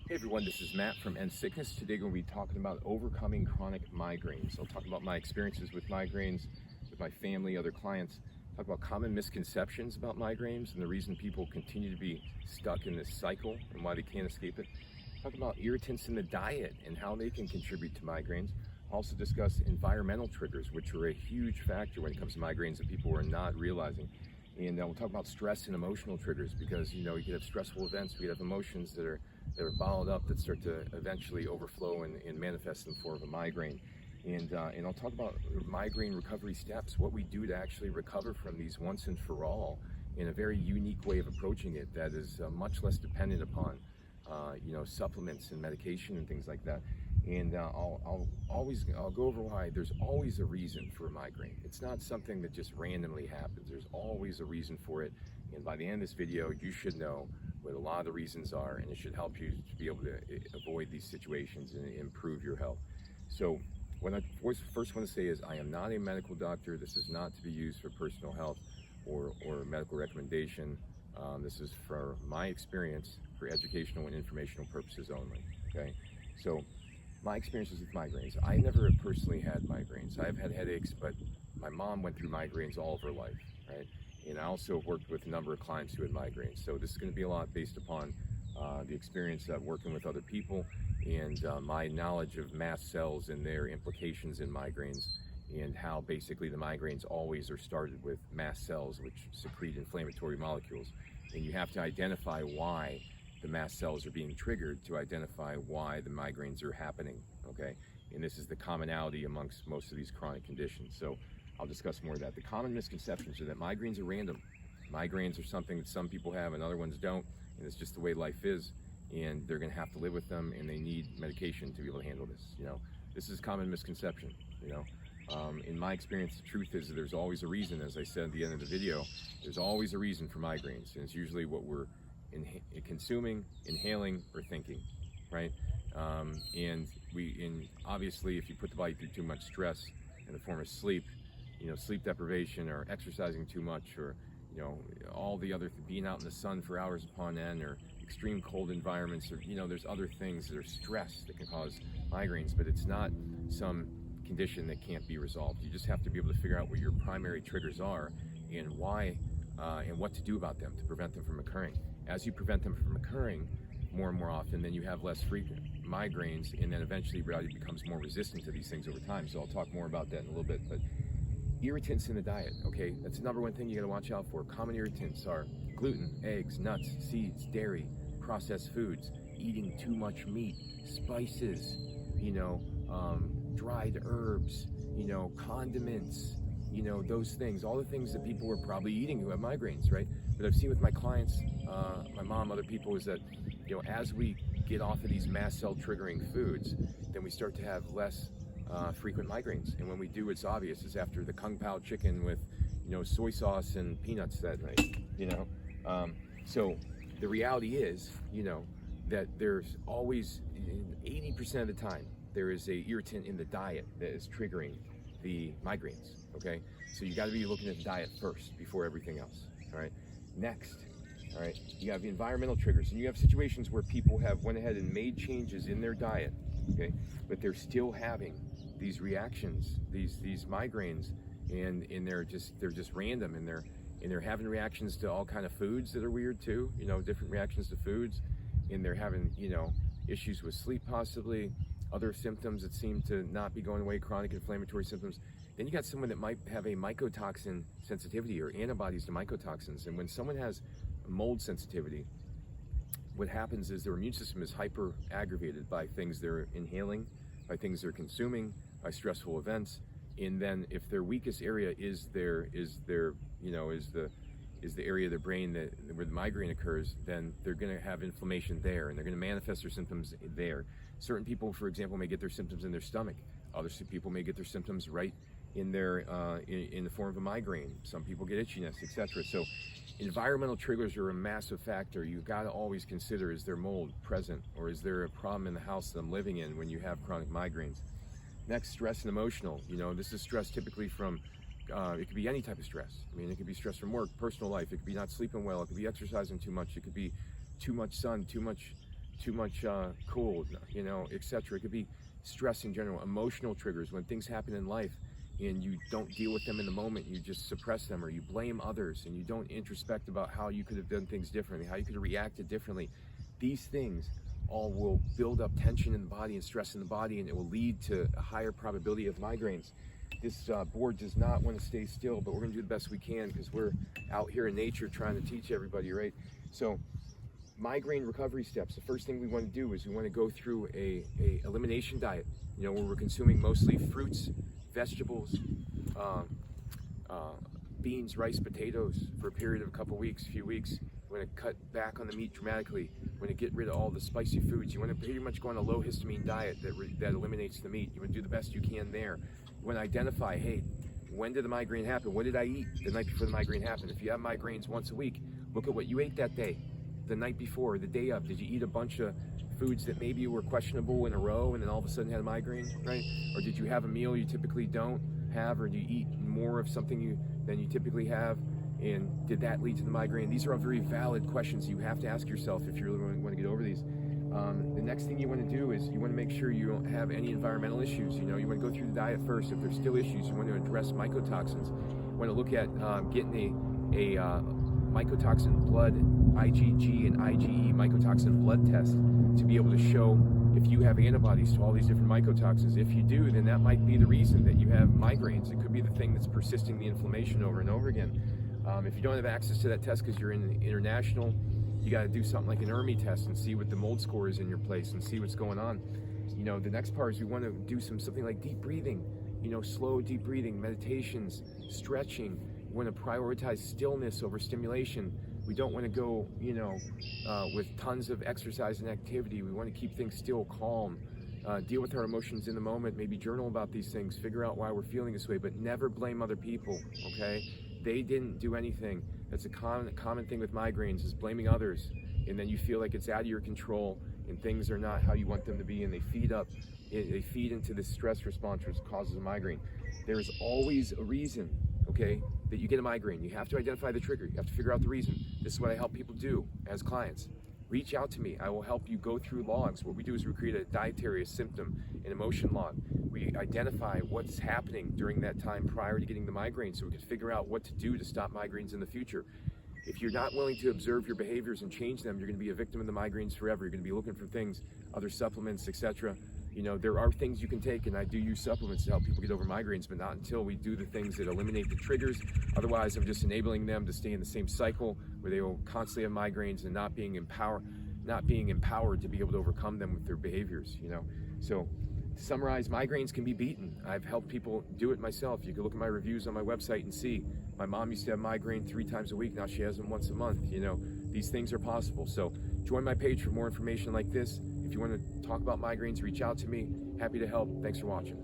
Hey everyone, this is Matt from End Sickness. Today we're going to be talking about overcoming chronic migraines. I'll talk about my experiences with migraines, with my family, other clients, talk about common misconceptions about migraines and the reason people continue to be stuck in this cycle and why they can't escape it. Talk about irritants in the diet and how they can contribute to migraines. Also discuss environmental triggers, which are a huge factor when it comes to migraines that people are not realizing. And we'll talk about stress and emotional triggers because, you could have stressful events, we have emotions that are bottled up that start to eventually overflow and manifest in the form of a migraine. And I'll talk about migraine recovery steps, what we do to actually recover from these once and for all in a very unique way of approaching it that is much less dependent upon, supplements and medication and things like that. And I'll go over why there's always a reason for a migraine. It's not something that just randomly happens. There's always a reason for it. And by the end of this video, you should know what a lot of the reasons are, and it should help you to be able to avoid these situations and improve your health. So what I first want to say is I am not a medical doctor. This is not to be used for personal health or medical recommendation. This is for my experience for educational and informational purposes only, okay? So my experiences with migraines. I never personally had migraines. I've had headaches, but my mom went through migraines all of her life, right? And I also worked with a number of clients who had migraines. So this is going to be a lot based upon the experience of working with other people and my knowledge of mast cells and their implications in migraines and how basically the migraines always are started with mast cells which secrete inflammatory molecules. And you have to identify why the mast cells are being triggered to identify why the migraines are happening, okay? And this is the commonality amongst most of these chronic conditions. So I'll discuss more of that. The common misconceptions are that migraines are random. Migraines are something that some people have and other ones don't, and it's just the way life is, and they're gonna have to live with them, and they need medication to be able to handle this, This is a common misconception, In my experience, the truth is that there's always a reason, as I said at the end of the video, there's always a reason for migraines, and it's usually what we're consuming, inhaling, or thinking, right? And obviously, if you put the body through too much stress in the form of sleep, sleep deprivation, or exercising too much, or all the other being out in the sun for hours upon end, or extreme cold environments, or there's other things that are stress that can cause migraines, but it's not some condition that can't be resolved. You just have to be able to figure out what your primary triggers are and why, and what to do about them to prevent them from occurring. As you prevent them from occurring more and more often, then you have less frequent migraines, and then eventually your body becomes more resistant to these things over time. So I'll talk more about that in a little bit. But irritants in the diet, okay? That's the number one thing you gotta watch out for. Common irritants are gluten, eggs, nuts, seeds, dairy, processed foods, eating too much meat, spices, dried herbs, condiments, those things, all the things that people are probably eating who have migraines, right? But I've seen with my clients, my mom, other people, is that, as we get off of these mast cell triggering foods, then we start to have less frequent migraines. And when we do, it's obvious. It's after the Kung Pao chicken with, soy sauce and peanuts that night, So the reality is, that there's always, 80% of the time, there is a irritant in the diet that is triggering the migraines, okay? So you gotta be looking at the diet first before everything else, all right? Next, all right, you have the environmental triggers, and you have situations where people have went ahead and made changes in their diet, okay? But they're still having these reactions, these migraines, and they're just random, and they're having reactions to all kind of foods that are weird too, different reactions to foods, and they're having, issues with sleep possibly, other symptoms that seem to not be going away, chronic inflammatory symptoms. Then you got someone that might have a mycotoxin sensitivity or antibodies to mycotoxins. And when someone has mold sensitivity, what happens is their immune system is hyper aggravated by things they're inhaling, by things they're consuming, by stressful events. And then if their weakest area is the area of their brain where the migraine occurs, then they're going to have inflammation there, and they're going to manifest their symptoms there. Certain people, for example, may get their symptoms in their stomach. Other people may get their symptoms right in their in the form of a migraine. Some people get itchiness, etc. So environmental triggers are a massive factor. You've got to always consider, is there mold present, or is there a problem in the house that I'm living in when you have chronic migraines? Next, stress and emotional. This is stress typically from it could be any type of stress. I mean, it could be stress from work, personal life. It could be not sleeping well. It could be exercising too much. It could be too much sun, too much too much cold, you know, etc. It could be stress in general, emotional triggers when things happen in life and you don't deal with them in the moment, you just suppress them, or you blame others and you don't introspect about how you could have done things differently, how you could have reacted differently. These things all will build up tension in the body and stress in the body, and it will lead to a higher probability of migraines. This board does not want to stay still, but we're going to do the best we can because we're out here in nature trying to teach everybody, right? So migraine recovery steps, the first thing we want to do is we want to go through a elimination diet, you know, where we're consuming mostly fruits, vegetables, beans, rice, potatoes for a period of a couple weeks, few weeks. We want to cut back on the meat dramatically. We want to get rid of all the spicy foods. You want to pretty much go on a low histamine diet that eliminates the meat. You want to do the best you can there. You want to identify, hey, when did the migraine happen? What did I eat the night before the migraine happened? If you have migraines once a week, look at what you ate that day, the night before, the day of. Did you eat a bunch of foods that maybe were questionable in a row and then all of a sudden had a migraine, right? Or did you have a meal you typically don't have, or do you eat more of something than you typically have? And did that lead to the migraine? These are all very valid questions you have to ask yourself if you really want to get over these. The next thing you want to do is you want to make sure you don't have any environmental issues. You know, you want to go through the diet first. If there's still issues, you want to address mycotoxins. You want to look at getting a mycotoxin blood, IgG and IgE mycotoxin blood test to be able to show if you have antibodies to all these different mycotoxins. If you do, then that might be the reason that you have migraines. It could be the thing that's persisting the inflammation over and over again. If you don't have access to that test because you're in international, you got to do something like an ERMI test and see what the mold score is in your place and see what's going on. You know, the next part is you want to do something like deep breathing, you know, slow deep breathing, meditations, stretching. You want to prioritize stillness over stimulation. We don't want to go, you know, with tons of exercise and activity. We want to keep things still, calm, deal with our emotions in the moment, maybe journal about these things, figure out why we're feeling this way, but never blame other people, okay? They didn't do anything. That's a common thing with migraines, is blaming others, and then you feel like it's out of your control and things are not how you want them to be, and they feed into this stress response which causes a migraine. There is always a reason, okay, that you get a migraine. You have to identify the trigger. You have to figure out the reason. This is what I help people do as clients. Reach out to me. I will help you go through logs. What we do is we create a dietary, a symptom, an emotion log. We identify what's happening during that time prior to getting the migraine so we can figure out what to do to stop migraines in the future. If you're not willing to observe your behaviors and change them, you're going to be a victim of the migraines forever. You're going to be looking for things, other supplements, etc. You know, there are things you can take, and I do use supplements to help people get over migraines, but not until we do the things that eliminate the triggers. Otherwise, I'm just enabling them to stay in the same cycle where they will constantly have migraines and not being empowered to be able to overcome them with their behaviors, you know. So to summarize, migraines can be beaten. I've helped people do it myself. You can look at my reviews on my website and see. My mom used to have migraine 3 times a week. Now she has them once a month. You know, these things are possible. So join my page for more information like this. If you want to talk about migraines, reach out to me. Happy to help. Thanks for watching.